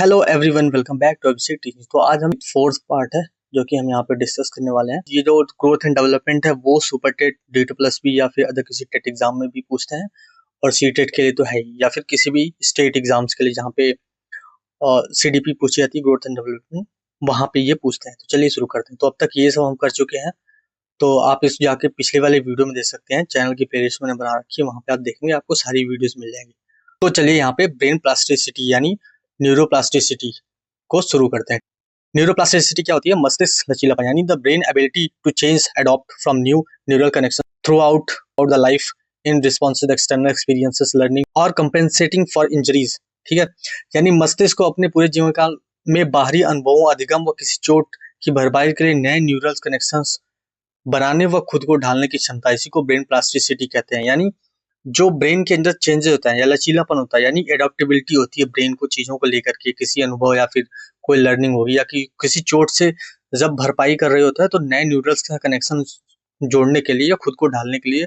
Hello everyone, welcome back to Abhishek teaching. तो आज हम फोर्थ पार्ट है जो कि हम यहाँ पे डिस्कस करने वाले हैं। ये जो ग्रोथ एंड डेवलपमेंट है वो super TET, DT plus B या फिर अदर किसी टेट एग्जाम में भी पूछते हैं, और सी टेट के लिए तो है ही, या फिर किसी भी स्टेट एग्जाम्स के लिए जहाँ पे CDP पूछी जाती है, ग्रोथ एंड डेवलपमेंट, वहाँ पे ये पूछते हैं। तो चलिए शुरू करते हैं। तो अब तक ये सब हम कर चुके हैं, तो आप इस जाके पिछले वाले वीडियो में देख सकते हैं। चैनल की प्लेलिस्ट मैंने बना रखी है, वहाँ पे आप देखेंगे, आपको सारी वीडियोस मिल जाएंगी। तो चलिए यहाँ पे ब्रेन प्लास्टिसिटी यानी न्यूरोप्लास्टिसिटी को शुरू करते हैं। न्यूरोप्लास्टिसिटी क्या होती है? मस्तिष्क लचीलापन, यानी the brain ability to change, adopt from new neural connection throughout the life in response to the external experiences, learning और कंपेंसेटिंग फॉर इंजरीज। ठीक है, यानी मस्तिष्क को अपने पूरे जीवन काल में बाहरी अनुभवों, अधिगम व किसी चोट की भरपाई के लिए नए न्यूरल कनेक्शंस बनाने व खुद को ढालने की क्षमता, इसी को ब्रेन प्लास्टिसिटी कहते हैं। यानी जो ब्रेन के अंदर चेंजेस होता है या लचीलापन होता है, यानी एडॉप्टेबिलिटी होती है ब्रेन को चीजों को लेकर के, किसी अनुभव या फिर कोई लर्निंग होगी या कि किसी चोट से जब भरपाई कर रहे होता है तो नए न्यूरल्स का कनेक्शन जोड़ने के लिए या खुद को ढालने के लिए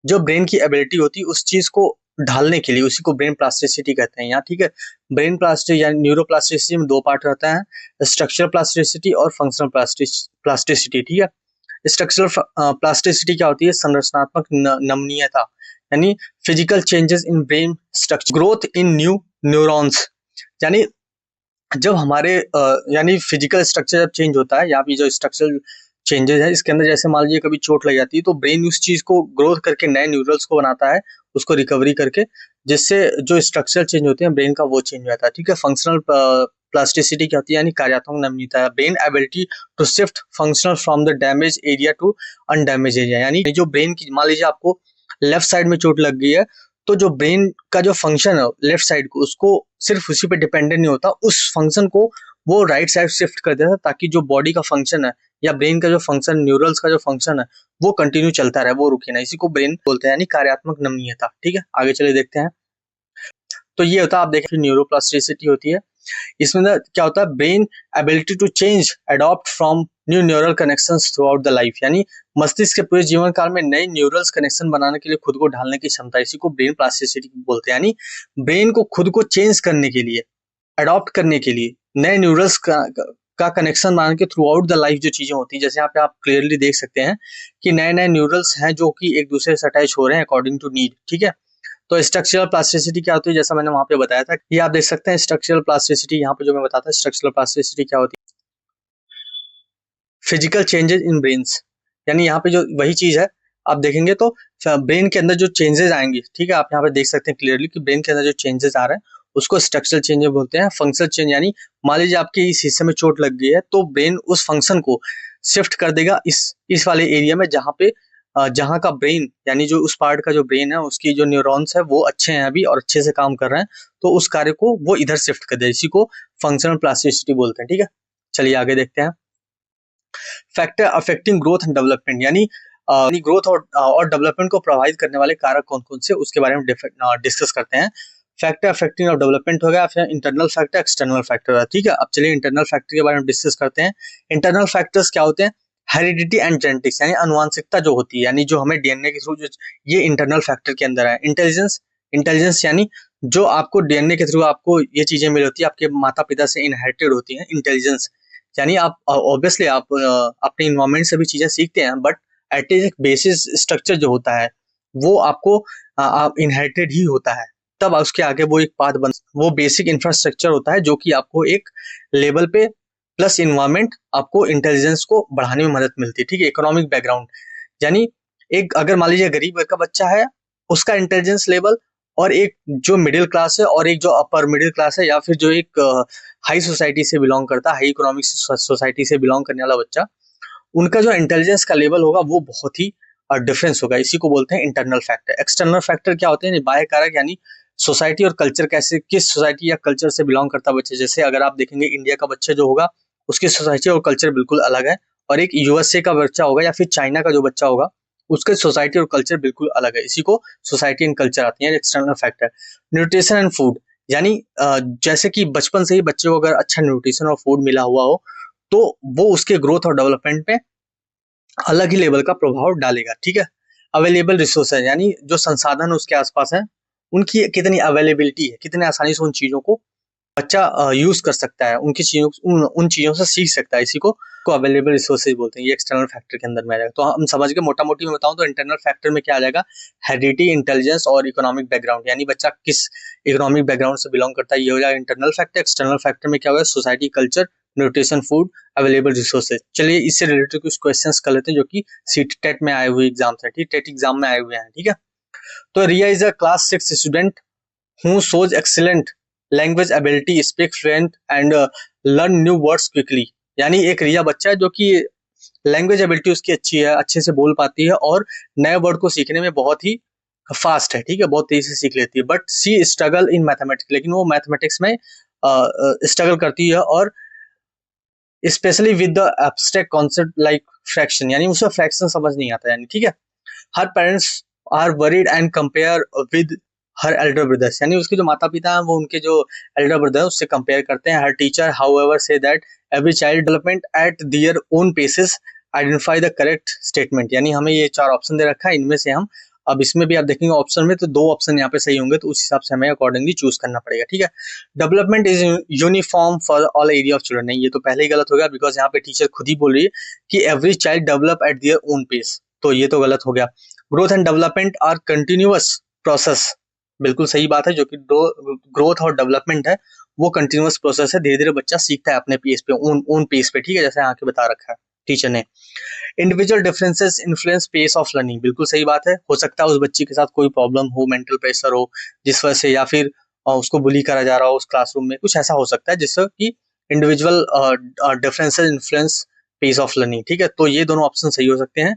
जो ब्रेन की एबिलिटी होती है उस चीज को ढालने के लिए, उसी को ब्रेन प्लास्टिसिटी कहते हैं। यहाँ ठीक है, ब्रेन प्लास्टिक या न्यूरोप्लास्टिसिटी में दो पार्ट रहता है, स्ट्रक्चरल प्लास्टिसिटी और फंक्शनल प्लास्टिसिटी। ठीक है, स्ट्रक्चरल प्लास्टिसिटी क्या होती है? संरचनात्मक नमनीयता, यानी physical changes in brain structure, growth in new neurons. यानी जब हमारे यानी फिजिकल स्ट्रक्चर जब चेंज होता है, या भी जो स्ट्रक्चरल चेंजेस है इसके अंदर, जैसे मान लीजिए कभी चोट लग जाती है तो ब्रेन उस चीज को ग्रोथ करके नए न्यूरल्स को बनाता है, उसको रिकवरी करके, जिससे जो स्ट्रक्चर चेंज होते हैं ब्रेन का वो चेंज हो जाता है। ठीक है, फंक्शनल प्लास्टिसिटी क्या होती है? यानी कार्यात्मक नमनीयता, brain ability to shift functional from the damage area to undamage area. यानी जो ब्रेन की, मान लीजिए आपको लेफ्ट साइड में चोट लग गई है, तो जो ब्रेन का जो फंक्शन है लेफ्ट साइड को, उसको सिर्फ उसी पे डिपेंडेंट नहीं होता, उस फंक्शन को वो राइट साइड शिफ्ट कर देता है, ताकि जो बॉडी का फंक्शन है या ब्रेन का जो फंक्शन, न्यूरल्स का जो फंक्शन है, वो कंटिन्यू चलता रहे, वो रुके ना। इसी को ब्रेन बोलते हैं, यानी कार्यात्मक नमनीयता। ठीक है, आगे चले देखते हैं। तो ये होता है, आप देखें न्यूरोप्लास्टिसिटी होती है। इसमें ना क्या होता है? Brain ability to change, adopt from new neural connections throughout the life, यानी मस्तिष्क के पूरे जीवन काल में नए न्यूरल्स कनेक्शन बनाने के लिए, खुद को ढालने की क्षमता, इसी को ब्रेन प्लास्टिसिटी बोलते हैं। यानी ब्रेन को खुद को चेंज करने के लिए, अडॉप्ट करने के लिए, नए न्यूरल्स का कनेक्शन बनाने के थ्रू आउट द लाइफ जो चीजें होती है, जैसे यहाँ पे आप क्लियरली देख सकते हैं कि नए नए न्यूरल्स हैं जो कि एक दूसरे से अटैच हो रहे हैं अकॉर्डिंग टू नीड। ठीक है, तो स्ट्रक्चरल प्लास्टिसिटी क्या होती है? जैसा मैंने वहां पे बताया था, ये आप देख सकते हैं स्ट्रक्चरल प्लास्टिसिटी। यहाँ पे जो मैं बताता स्ट्रक्चरल प्लास्टिसिटी क्या होती है? फिजिकल चेंजेस इन ब्रेन्स, यानी यहाँ पे जो वही चीज है, आप देखेंगे तो ब्रेन के अंदर जो चेंजेस आएंगे, ठीक है, आप यहाँ पे देख सकते हैं क्लियरली कि ब्रेन के अंदर जो चेंजेस आ रहे हैं उसको स्ट्रक्चरल चेंजेस बोलते हैं। फंक्शनल चेंज, यानी मान लीजिए आपके इस हिस्से में चोट लग गई है तो ब्रेन उस फंक्शन को शिफ्ट कर देगा इस वाले एरिया में, जहाँ पे जहाँ का ब्रेन, यानी जो उस पार्ट का जो ब्रेन है, उसकी जो न्यूरॉन्स है वो अच्छे हैं अभी और अच्छे से काम कर रहे हैं, तो उस कार्य को वो इधर शिफ्ट कर दे, इसी को फंक्शनल प्लास्टिसिटी बोलते हैं। ठीक है, चलिए आगे देखते हैं। Factor affecting growth and development, यानी ग्रोथ और डेवलपमेंट को प्रभावित करने वाले कारक कौन कौन से, उसके बारे में डिस्कस करते हैं। फैक्टर अफेक्टिंग ऑफ डेवलपमेंट हो गया, फिर इंटरनल फैक्टर, एक्सटर्नल फैक्टर। ठीक है, अब चलिए इंटरनल फैक्टर के बारे में डिस्कस करते हैं। इंटरनल फैक्टर्स क्या होते हैं? हेरिडिटी एंड जेनेटिक्स, यानी अनुवांशिकता जो होती है, यानी जो हमें डीएनए के थ्रू, ये इंटरनल फैक्टर के अंदर है। इंटेलिजेंस, इंटेलिजेंस यानी जो आपको डीएनए के थ्रू आपको ये चीजें मिली होती है, आपके माता पिता से इनहेरिटेड होती हैं। इंटेलिजेंस यानी आप ऑब्वियसली आप अपने इन्वायरमेंट से भी चीजें सीखते हैं, बट एट एक बेसिस स्ट्रक्चर जो होता है वो आपको इनहेरिटेड ही होता है, तब उसके आगे वो एक पाथ बन, वो बेसिक इंफ्रास्ट्रक्चर होता है जो कि आपको एक लेवल पे प्लस इन्वायरमेंट आपको इंटेलिजेंस को बढ़ाने में मदद मिलती है। ठीक है, इकोनॉमिक बैकग्राउंड, यानी एक अगर मान लीजिए गरीब घर का बच्चा है, उसका इंटेलिजेंस लेवल, और एक जो मिडिल क्लास है और एक जो अपर मिडिल क्लास है, या फिर जो एक हाई सोसाइटी से बिलोंग करता है, हाई इकोनॉमिक सोसाइटी से बिलोंग करने वाला बच्चा, उनका जो इंटेलिजेंस का लेवल होगा वो बहुत ही डिफरेंस होगा। इसी को बोलते हैं इंटरनल फैक्टर। एक्सटर्नल फैक्टर क्या होते हैं? बाह्य कारक, यानी सोसाइटी और कल्चर, कैसे किस सोसाइटी या कल्चर से बिलोंग करता बच्चा। जैसे अगर आप देखेंगे इंडिया का बच्चा जो होगा उसकी सोसाइटी और कल्चर बिल्कुल अलग है, और एक यूएसए का बच्चा होगा या फिर चाइना का जो बच्चा होगा उसके सोसाइटी और कल्चर बिल्कुल अलग है। इसी को सोसाइटी एंड कल्चर आती है, external factor. Nutrition and food, यानी जैसे कि बचपन से ही बच्चे को अगर अच्छा न्यूट्रिशन और फूड मिला हुआ हो तो वो उसके ग्रोथ और डेवलपमेंट पे अलग ही लेवल का प्रभाव डालेगा। ठीक है, अवेलेबल रिसोर्सेज, यानी जो संसाधन उसके आसपास है उनकी कितनी अवेलेबिलिटी है, कितने आसानी से उन चीजों को बच्चा यूज कर सकता है, उनकी चीजों उन चीजों से सीख सकता है, इसी को अवेलेबल रिसोर्सेज बोलते हैं। ये एक्सटर्नल फैक्टर के अंदर में आ जाएगा। तो हम समझ के मोटा मोटी में बताऊं तो इंटरनल फैक्टर में क्या आ जाएगा, हेरिडिटी, इंटेलिजेंस और इकोनॉमिक बैकग्राउंड, यानी बच्चा किस इकोनॉमिक बैकग्राउंड से बिलोंग करता है, ये हो जाएगा इंटरनल फैक्टर। एक्सटर्नल फैक्टर में क्या होगा, society, culture, nutrition, food, available resources. चलिए इससे रिलेटेड कुछ क्वेश्चंस कर लेते हैं जो कि सीट टेट में आए हुए एग्जाम है, ठीक, टेट एग्जाम में आए हुए हैं, ठीक है। तो Riya is a class 6 student who shows excellent language ability, speak fluent and learn new words quickly। यानी एक रिया बच्चा है जो कि लैंग्वेज एबिलिटी उसकी अच्छी है, अच्छे से बोल पाती है और नए वर्ड को सीखने में बहुत ही फास्ट है, ठीक है, बहुत तेजी से सीख लेती है। But she struggle in mathematics, लेकिन वो मैथमेटिक्स में स्ट्रगल करती है, और specially with the abstract concept like fraction, यानी उसे फ्रैक्शन समझ नहीं आता, यानी ठीक है। Her parents are worried and compare with her elder brothers, यानी उसके जो माता पिता हैं वो उनके जो एल्डर ब्रदर उससे कंपेयर करते हैं। Her teacher however says that every child development at their own paces, identify the correct statement. यानी हमें ये 4 ऑप्शन दे रखा है, इनमें से हम अब इसमें भी आप देखेंगे ऑप्शन में तो 2 ऑप्शन यहाँ पे सही होंगे, तो उस हिसाब से हमें अकॉर्डिंगली चूज करना पड़ेगा, ठीक है। Development is uniform for all area of children, नहीं ये तो पहले ही गलत हो गया, बिकॉज यहाँ पे टीचर खुद ही बोल रही है कि every child develop at their own pace, तो ये तो गलत हो गया। Growth and development are continuous process, बिल्कुल सही बात है, जो कि ग्रोथ और डेवलपमेंट है वो कंटिन्यूअस प्रोसेस है, धीरे धीरे बच्चा सीखता है अपने पेस पे, ओन पेस पे, ठीक है, जैसे यहाँ के बता रखा है टीचर ने। Individual differences influence pace of learning, बिल्कुल सही बात है। हो सकता है उस बच्चे के साथ कोई प्रॉब्लम हो, मेंटल प्रेशर हो जिस वजह से, या फिर उसको बुली करा जा रहा हो उस क्लासरूम में, कुछ ऐसा हो सकता है जिससे कि individual differences influence pace of learning, ठीक है। तो ये दोनों ऑप्शन सही हो सकते हैं।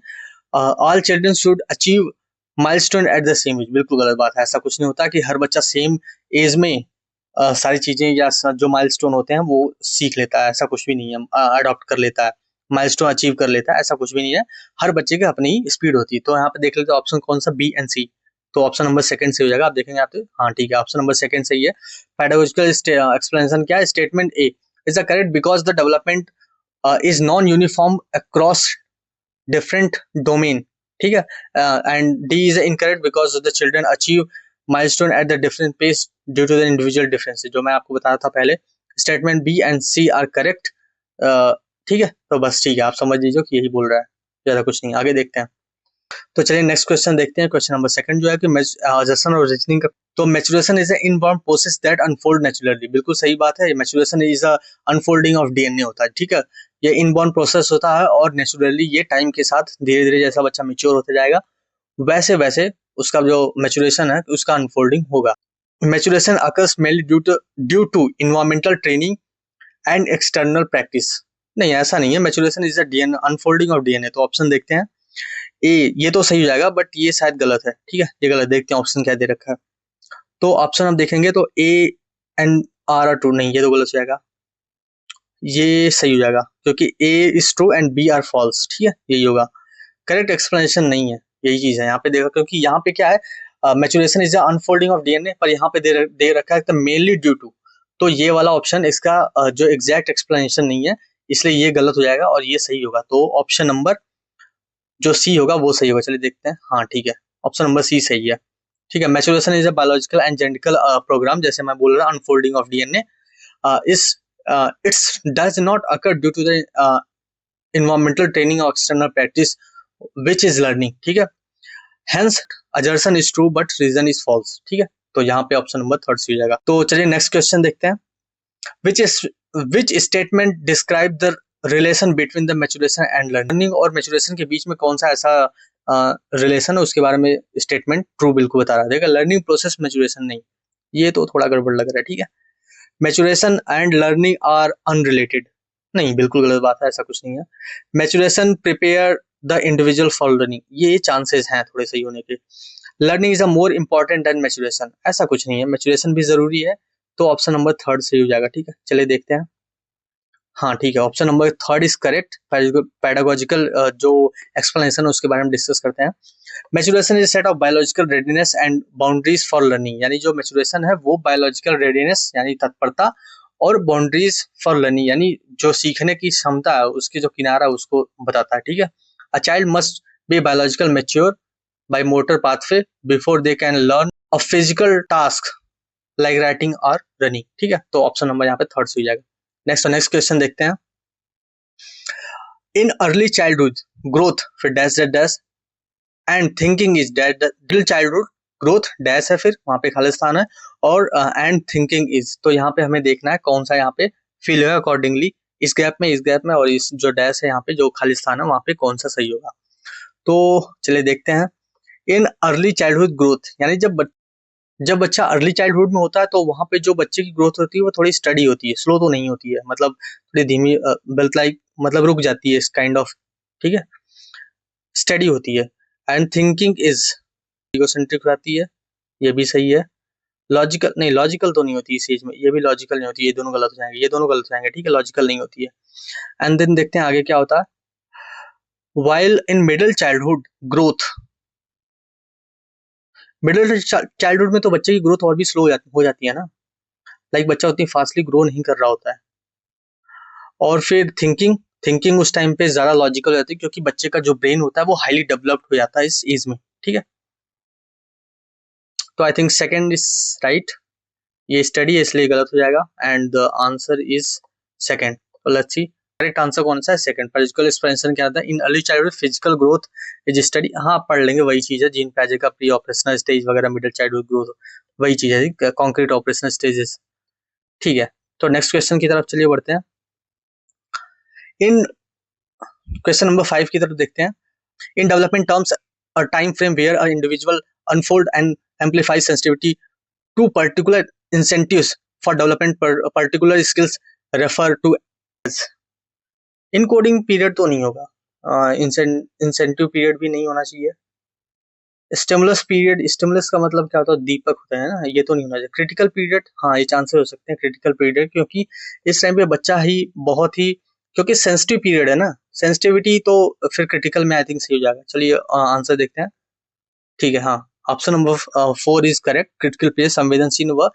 All children should achieve milestone at the same age, बिल्कुल गलत बात है। ऐसा कुछ नहीं होता कि हर बच्चा सेम एज में सारी चीजें या जो माइलस्टोन होते हैं वो सीख लेता है, ऐसा कुछ भी नहीं है, अडॉप्ट कर लेता है, माइलस्टोन अचीव कर लेता है, ऐसा कुछ भी नहीं है। हर बच्चे की अपनी स्पीड होती है। तो यहाँ पे देख लेते हैं ऑप्शन कौन सा, बी एंड सी। तो ऑप्शन नंबर सेकंड से हो जाएगा, आप देखेंगे आप तो, हाँ ठीक है, ऑप्शन नंबर सेकंड सही है। पेडागोजिकल एक्सप्लेनेशन क्या है, statement A is a correct because the development is non uniform across different domain, ठीक है। And D is incorrect because the children achieve milestone at the different pace due to the individual differences, जो मैं आपको बताया था पहले। Statement B and C are correct, ठीक है। तो बस ठीक है, आप समझ लीजिए कि यही बोल रहा है, ज्यादा कुछ नहीं। आगे देखते हैं। तो चलिए नेक्स्ट क्वेश्चन देखते हैं। क्वेश्चन नंबर सेकंड जो है कि जसन और रीजनिंग का, तो maturation is a inborn process that unfold naturally, बिल्कुल सही बात है। Maturation is a unfolding of DNA होता है, ठीक है। ये इनबॉर्न प्रोसेस होता है और नेचुरली ये टाइम के साथ धीरे धीरे जैसा बच्चा मेच्योर होता जाएगा वैसे वैसे उसका जो मैच्योरेशन है उसका अनफोल्डिंग होगा। Maturation occurs mainly due to environmental training and external practice, नहीं ऐसा नहीं है। Maturation is a DNA unfolding of DNA. तो ऑप्शन देखते हैं ए, ये तो सही हो जाएगा बट ये शायद गलत है, ठीक है, ये गलत। देखते हैं ऑप्शन क्या दे रखा है। तो ऑप्शन हम देखेंगे तो A and R are true, नहीं ये तो गलत हो जाएगा, ये सही हो जाएगा क्योंकि A is true and B are false, ठीक है, यही होगा। करेक्ट एक्सप्लेनेशन नहीं है, यही चीज है यहाँ पे देखो, क्योंकि यहाँ पे क्या है, maturation is the unfolding of DNA, पर यहाँ पे दे रखा है मेनली ड्यू टू, तो ये वाला ऑप्शन इसका जो एग्जैक्ट एक्सप्लेनेशन नहीं है, इसलिए ये गलत हो जाएगा और ये सही होगा। तो ऑप्शन नंबर जो सी होगा वो सही होगा। चलिए देखते हैं, हाँ ठीक है, ऑप्शन नंबर सी सही है, ठीक है। Maturation is a biological and genetical program, जैसे मैं बोल रहा हूँ unfolding of DNA is it's does not occur due to the environmental training or external practice which is learning, ठीक है। hence assertion is true but reason is false, ठीक है। तो यहाँ पे ऑप्शन नंबर थर्ड सी हो जाएगा। तो चलिए नेक्स्ट क्वेश्चन देखते हैं। which statement describe the relation between the maturation and learning, और maturation के बीच में कौन सा ऐसा रिलेशन है उसके बारे में स्टेटमेंट ट्रू बिल्कुल बता रहा है। देखा, लर्निंग प्रोसेस मैच्योरेशन नहीं, ये तो थोड़ा गड़बड़ लग रहा है, ठीक है। Maturation and learning are unrelated, नहीं बिल्कुल गलत बात है, ऐसा कुछ नहीं है। Maturation prepare the individual for learning, ये चांसेस हैं थोड़े सही होने के। Learning is a more important than maturation, ऐसा कुछ नहीं है, मैच्योरेशन भी जरूरी है। तो ऑप्शन नंबर थर्ड सही हो जाएगा, ठीक है। चलिए देखते हैं, हाँ ठीक है, option number third is correct. Pedagogical जो एक्सप्लेनेशन है उसके बारे में डिस्कस करते हैं। Maturation is set of biological readiness and boundaries for learning, यानी जो मैच्योरेशन है वो बायोलॉजिकल रेडीनेस यानी तत्परता और बाउंड्रीज फॉर लर्निंग यानी जो सीखने की क्षमता है उसकी जो किनारा है उसको बताता है, ठीक है। A child must be biological mature by motor pathway before they can learn a physical task like writing और रनिंग। ठीक है, तो ऑप्शन नंबर यहाँ पे थर्ड से हो जाएगा। नेक्स्ट क्वेश्चन देखते हैं। इन अर्ली चाइल्डहुड ग्रोथ फिर dash dash and thinking is dash childhood growth dash है, फिर वहां पे खालिस्तान है, और एंड थिंकिंग इज, तो यहाँ पे हमें देखना है कौन सा यहाँ पे फिल है अकॉर्डिंगली, इस गैप में और इस जो डैश है यहाँ पे जो खालिस्तान है वहां पे कौन सा सही होगा। तो चलिए देखते हैं। इन अर्ली चाइल्डहुड ग्रोथ यानी जब बच्चा अर्ली चाइल्डहुड में होता है तो वहां पे जो बच्चे की ग्रोथ होती है वो थोड़ी स्टडी होती है, स्लो तो नहीं होती है, मतलब थोड़ी धीमी, बेल्ट लाइक मतलब रुक जाती है इस काइंड ऑफ। ठीक है, स्टडी होती है। एंड थिंकिंग इज इगोसेंट्रिक रहती है, ये भी सही है। लॉजिकल नहीं, लॉजिकल तो नहीं होती इस एज में, ये भी लॉजिकल नहीं होती, ये दोनों गलत हो जाएंगे, ये दोनों गलत हो जाएंगे। ठीक है, लॉजिकल नहीं होती है। एंड देन देखते हैं आगे क्या होता है। While in middle childhood growth, middle childhood में तो बच्चे की ग्रोथ और भी स्लो हो जाती है ना, लाइक बच्चा उतनी फास्टली ग्रो नहीं कर रहा होता है। और फिर थिंकिंग उस टाइम पे ज्यादा लॉजिकल हो जाती है क्योंकि बच्चे का जो ब्रेन होता है वो हाईली डेवलप्ड हो जाता है इस एज में। ठीक है, तो I think second is right, ये स्टडी है इसलिए गलत हो जाएगा, and the answer is second. तो लेट्स सी करेक्ट आंसर कौन सा है, सेकंड। फिजिकल एक्सपेंशन क्या था, in early childhood physical growth is study, हाँ आप पढ़ लेंगे, वही चीज है जीन पैजे का प्री ऑपरेशनल स्टेज वगैरह, मिडिल चाइल्डहुड ग्रोथ वही चीज है, कॉन्क्रीट ऑपरेशनल स्टेजेस। ठीक है, तो नेक्स्ट क्वेश्चन की तरफ चलिए बढ़ते हैं। इन क्वेश्चन नंबर 5 की तरफ देखते हैं। In development terms, a time frame where an individual unfold and amplifies sensitivity to particular incentives for development particular skills refer to as। Encoding period तो नहीं होगा, इंसेंटिव पीरियड भी नहीं होना चाहिए। स्टिमुलस पीरियड, स्टिमुलस का मतलब क्या होता है, दीपक होता है ना, ये तो नहीं होना चाहिए। क्रिटिकल पीरियड, हाँ ये चांसेस हो सकते हैं क्रिटिकल पीरियड, क्योंकि इस टाइम पे बच्चा ही बहुत ही, क्योंकि सेंसिटिव पीरियड है ना, सेंसिटिविटी तो फिर क्रिटिकल में आई थिंक सही हो जाएगा। चलिए आंसर देखते हैं। ठीक है, हाँ option number 4 is correct, critical period संवेदनशील व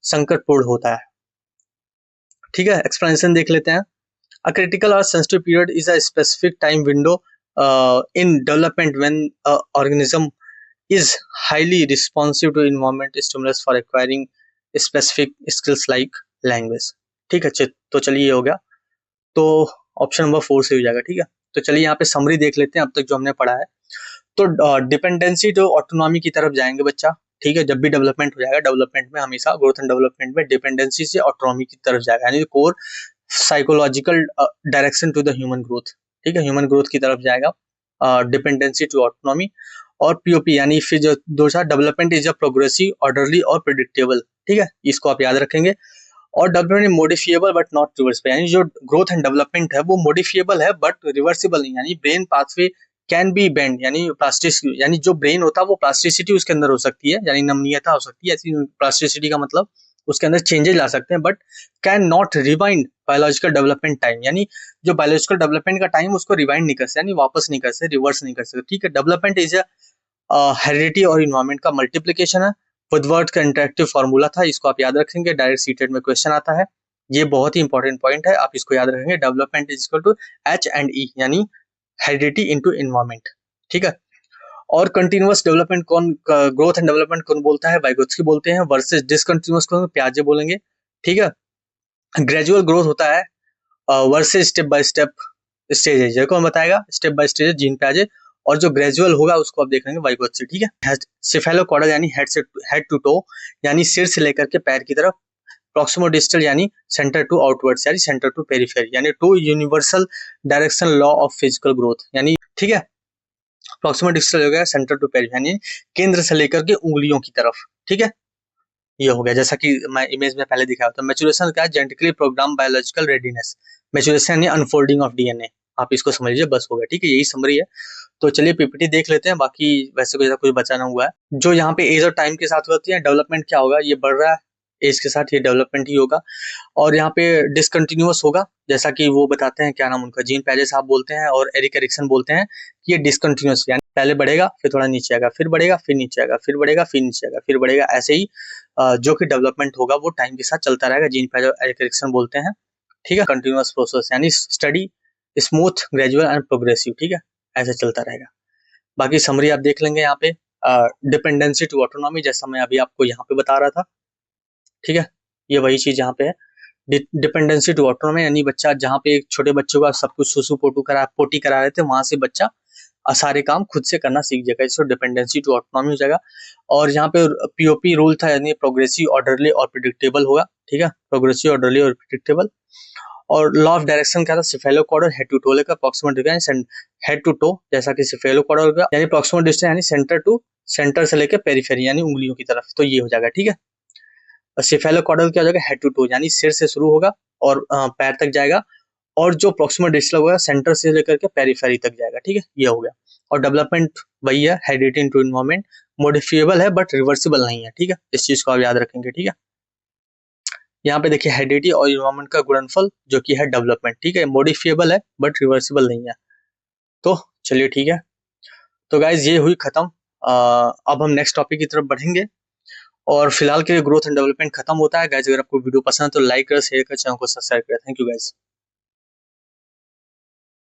संकटपूर्ण होता है। ठीक है, एक्सप्लेनेशन देख लेते हैं। अ क्रिटिकल और sensitive period is a specific time window in development when organism is highly responsive to environment stimulus for acquiring specific skills like language। ठीक है, तो चलिए ये हो गया, तो ऑप्शन नंबर 4 से हो जाएगा। ठीक है, तो चलिए यहाँ पे समरी देख लेते हैं अब तक जो हमने पढ़ा है। तो डिपेंडेंसी टू ऑटोनॉमी की तरफ जाएंगे बच्चा। ठीक है, जब भी डेवलपमेंट हो जाएगा, डेवलपमेंट में हमेशा ग्रोथ एंड डेवलपमेंट में डिपेंडेंसी से ऑटोनॉमी की तरफ जाएगा, यानी core psychological direction to the human growth. ठीक है, ह्यूमन ग्रोथ की तरफ जाएगा डिपेंडेंसी टू ऑटोनॉमी। और पीओपी यानी फिर जो दूसरा development is a progressive, orderly और प्रिडिक्टेबल। ठीक है, इसको आप याद रखेंगे। और development modifiable but not reversible, यानी जो ग्रोथ एंड डेवलपमेंट है वो मॉडिफिएबल है बट रिवर्सिबल नहीं, यानी brain pathway can be bend, यानी प्लास्टिसिटी, यानी जो ब्रेन होता है वो प्लास्टिसिटी उसके अंदर हो सकती है, यानी नमनीयता हो सकती है। ऐसी प्लास्टिसिटी का मतलब उसके अंदर चेंजेस ला सकते हैं, but can not rewind biological development time, यानी जो बायोलॉजिकल डेवलपमेंट का टाइम उसको रिवाइंड नहीं कर सकते, यानी वापस नहीं कर सकते, रिवर्स नहीं कर सकते। ठीक है, डेवलपमेंट इज हेरिडिटी और इन्वायरमेंट का मल्टीप्लिकेशन है। वुडवर्ड का इंटरेक्टिव फॉर्मूला था, इसको आप याद रखेंगे, डायरेक्ट सीटेड में क्वेश्चन आता है, ये बहुत ही इंपॉर्टेंट पॉइंट है, आप इसको याद रखेंगे। Development is equal to H and E, यानी हेरिडिटी इनटू इन्वायरमेंट। ठीक है, और कंटिन्यूअस डेवलपमेंट कौन, ग्रोथ एंड डेवलपमेंट कौन बोलता है, वाइगोत्स्की बोलते हैं, वर्सेस डिसकंटिन्यूअस कौन, पियाजे बोलेंगे। ठीक है, ग्रेजुअल ग्रोथ होता है versus step by step stages, कौन बताएगा, स्टेप बाय स्टेज जीन पियाजे। और जो ग्रेजुअल होगा उसको आप देखेंगे वाइगोत्स्की। ठीक है, सेफेलोकॉर्डल यानी हेड टू टो, यानी सिर से लेकर के पैर की तरफ। प्रॉक्सिमो डिस्टल यानी सेंटर टू आउटवर्ड्स, यानी सेंटर टू पेरिफेरी, यानी two universal direction law of physical growth, यानी ठीक है। प्रॉक्सिमो डिस्टल हो गया सेंटर टू पेरिफेरी, यानी केंद्र से लेकर के उंगलियों की तरफ। ठीक है, ये हो गया जैसा कि मैं इमेज में पहले दिखाया था। मैच्योरेशन क्या है, genetically programme biological readiness. Maturation यानी अनफोल्डिंग ऑफ डीएनए, आप इसको समझ लीजिए, बस हो गया। ठीक है, यही समरी है। तो चलिए पीपीटी देख लेते हैं, बाकी वैसे कोई कुछ बचा ना हुआ है। जो यहाँ पे एज और टाइम के साथ होती है, डेवलपमेंट क्या होगा, ये बढ़ रहा है एज के साथ, ये डेवलपमेंट ही होगा। और यहाँ पे डिसकंटिन्यूअस होगा, जैसा कि वो बताते हैं, क्या नाम उनका, जीन पैजे साहब बोलते हैं और एरिक एरिक्सन बोलते हैं कि ये डिसकंटिन्यूअस, यानी पहले बढ़ेगा फिर थोड़ा नीचे आएगा, फिर बढ़ेगा फिर नीचे आएगा, फिर बढ़ेगा फिर नीचे आएगा, फिर बढ़ेगा, ऐसे ही जो कि डेवलपमेंट होगा वो टाइम के साथ चलता रहेगा, जीन पैजे और एरिक एरिक्सन बोलते हैं। ठीक है, कंटिन्यूअस प्रोसेस यानी study smooth gradual and progressive. ठीक है, ऐसे चलता रहेगा। बाकी समरी आप देख लेंगे यहाँ पे, डिपेंडेंसी टू ऑटोनॉमी, जैसा मैं अभी आपको यहाँ पे बता रहा था। ठीक है, ये वही चीज यहाँ पे है। डिपेंडेंसी टू ऑटोनॉमी, यानी बच्चा जहाँ पे एक छोटे बच्चों का सब कुछ सुसु पोटी करा रहे थे, वहां से बच्चा सारे काम खुद से करना सीख जाएगा, इसको डिपेंडेंसी टू ऑटोनॉमी हो जाएगा। और यहाँ पे पीओपी रूल था, यानी प्रोग्रेसिव, ऑर्डरली और प्रिडिक्टेबल होगा। ठीक है, प्रोग्रेसिव, ऑर्डरली और प्रिडिक्टेबल। और लॉ ऑफ डायरेक्शन क्या था, सिफेलोकॉर्डर हेड टू टो लेकर approximate distance, head to toe जैसा कि सिफेलोकॉर्डर होगा, यानी अप्रॉक्सिमेट डिस्टेंस यानी सेंटर टू सेंटर से लेकर पेरिफेरी यानी उंगलियों की तरफ, तो ये हो जाएगा। ठीक है, और सिफेलोकॉर्डल क्या हो जाएगा, हेड टू टो यानी सिर से शुरू होगा और पैर तक जाएगा, और जो प्रोक्सिमल डिस्टल होगा सेंटर से लेकर के पेरिफेरी तक जाएगा। ठीक है, ये हो गया। और डेवलपमेंट वही है, हेरिडिटी इनटू एनवायरनमेंट, मॉडिफिएबल है बट रिवर्सिबल नहीं है। ठीक है, इस चीज को आप याद रखेंगे। ठीक है, यहाँ पे देखिए हेरिडिटी और इन्वायरमेंट का गुणनफल जो कि है डेवलपमेंट। ठीक है, मॉडिफिएबल है बट रिवर्सिबल नहीं है। तो चलिए ठीक है, तो गाइज ये हुई खत्म। अब हम नेक्स्ट टॉपिक की तरफ बढ़ेंगे, और फिलहाल के लिए ग्रोथ एंड डेवलपमेंट खत्म होता है। गाइज अगर आपको वीडियो पसंद है तो लाइक करें, शेयर करें, चैनल को सब्सक्राइब करें। Thank you guys.